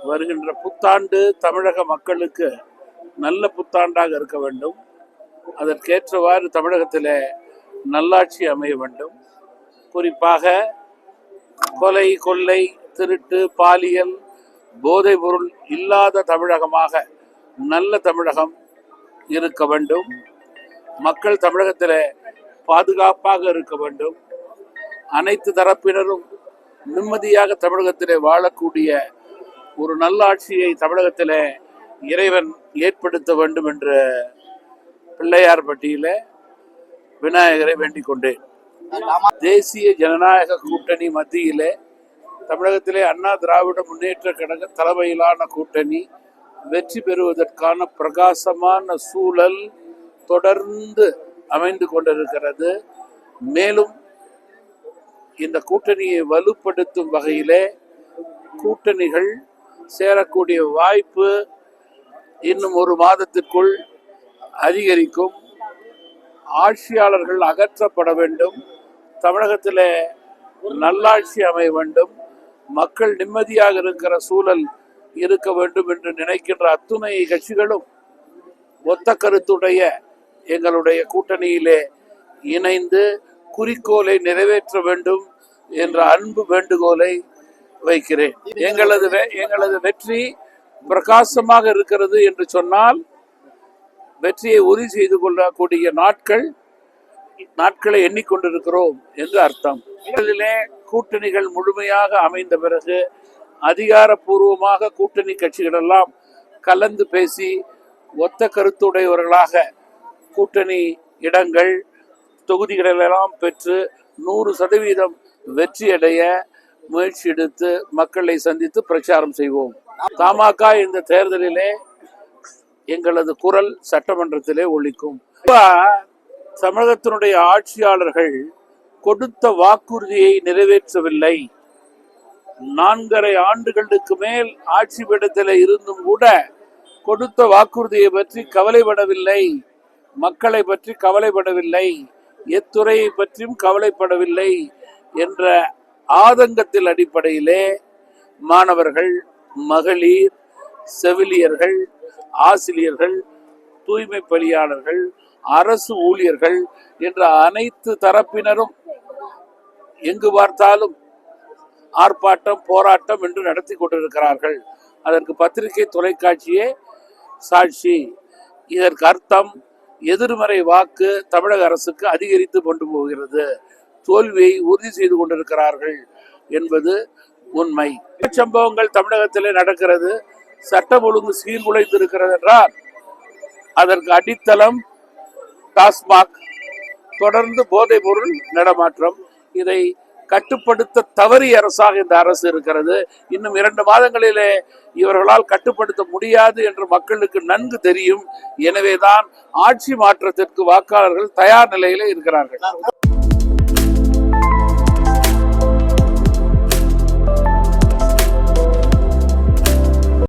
வருகின்ற புத்தாண்டு தமிழக மக்களுக்கு நல்ல புத்தாண்டாக இருக்க வேண்டும். அதற்கேற்றவாறு தமிழகத்தில் நல்லாட்சி அமைய வேண்டும். குறிப்பாக கொலை, கொள்ளை, திருட்டு, பாலியல், போதைப் பொருள் இல்லாத தமிழகமாக நல்ல தமிழகம் இருக்க வேண்டும். மக்கள் தமிழகத்தில் பாதுகாப்பாக இருக்க வேண்டும். அனைத்து தரப்பினரும் நிம்மதியாக தமிழகத்திலே வாழக்கூடிய ஒரு நல்லாட்சியை தமிழகத்திலே இறைவன் ஏற்படுத்த வேண்டும் என்ற பிள்ளையார்பட்டியில விநாயகரை வேண்டிக் கொண்டேன். தேசிய ஜனநாயக கூட்டணி மத்தியிலே தமிழகத்திலே அண்ணா திராவிட முன்னேற்ற கழக தலைமையிலான கூட்டணி வெற்றி பெறுவதற்கான பிரகாசமான சூழல் தொடர்ந்து அமைந்து கொண்டிருக்கிறது. மேலும் இந்த கூட்டணியை வலுப்படுத்தும் வகையிலே கூட்டணிகள் சேரக்கூடிய வாய்ப்பு இன்னும் ஒரு மாதத்திற்குள் அதிகரிக்கும். ஆட்சியாளர்கள் அகற்றப்பட வேண்டும். தமிழகத்தில் நல்லாட்சி அமைய வேண்டும். மக்கள் நிம்மதியாக இருக்கிற சூழல் இருக்க வேண்டும் என்று நினைக்கின்ற அத்துணை கட்சிகளும் ஒத்த கருத்துடைய எங்களுடைய கூட்டணியிலே இணைந்து குறிக்கோளை நிறைவேற்ற வேண்டும் என்ற அன்பு வேண்டுகோளை வைக்கிறேன். எங்களது வெற்றி பிரகாசமாக இருக்கிறது என்று சொன்னால் வெற்றியை உறுதி செய்து கொள்ளக்கூடிய நாட்களை எண்ணிக்கொண்டிருக்கிறோம் என்று அர்த்தம். கூட்டணிகள் முழுமையாக அமைந்த பிறகு அதிகாரப்பூர்வமாக கூட்டணி கட்சிகள் எல்லாம் கலந்து பேசி ஒத்த கருத்துடையவர்களாக கூட்டணி இடங்கள், தொகுதிகளெல்லாம் பெற்று 100% வெற்றியடைய முயற்சி எடுத்து மக்களை சந்தித்து பிரச்சாரம் செய்வோம். தமாக இந்த தேர்தலிலே எங்களது குரல் சட்டமன்றத்திலே ஒலிக்கும். தமிழகத்தினுடைய ஆட்சியாளர்கள் கொடுத்த வாக்குறுதியை நிறைவேற்றவில்லை. 4.5 ஆண்டுகளுக்கு மேல் ஆட்சி பீடத்தில் இருந்தும் கூட கொடுத்த வாக்குறுதியை பற்றி கவலைப்படவில்லை. மக்களை பற்றி கவலைப்படவில்லை. எத்துறையை பற்றியும் கவலைப்படவில்லை என்ற ஆதங்கத்தில் அடிப்படையிலே மாணவர்கள், மகளிர், செவிலியர்கள், ஆசிரியர்கள், தூய்மை பணியாளர்கள், அரசு ஊழியர்கள் என்ற அனைத்து தரப்பினரும் எங்கு பார்த்தாலும் ஆர்ப்பாட்டம், போராட்டம் என்று நடத்தி கொண்டிருக்கிறார்கள். அதற்கு பத்திரிகை, தொலைக்காட்சியே சாட்சி. இதற்கு அர்த்தம் எதிர்மறை வாக்கு தமிழக அரசுக்கு அதிகரித்து கொண்டு போகிறது. தோல்வியை உறுதி செய்து கொண்டிருக்கிறார்கள் என்பது உண்மை. சம்பவங்கள் தமிழகத்திலே நடக்கிறது. சட்டம் ஒழுங்கு சீர்குலைந்திருக்கிறது என்றால் அதற்கு அடித்தளம் டாஸ்மாக், தொடர்ந்து போதைப் பொருள் நடமாற்றம். இதை கட்டுப்படுத்த தவறிய அரசாக இந்த அரசு இருக்கிறது. இன்னும் 2 மாதங்களிலே இவர்களால் கட்டுப்படுத்த முடியாது என்று மக்களுக்கு நன்கு தெரியும். எனவேதான் ஆட்சி மாற்றத்திற்கு வாக்காளர்கள் தயார் நிலையிலே இருக்கிறார்கள்.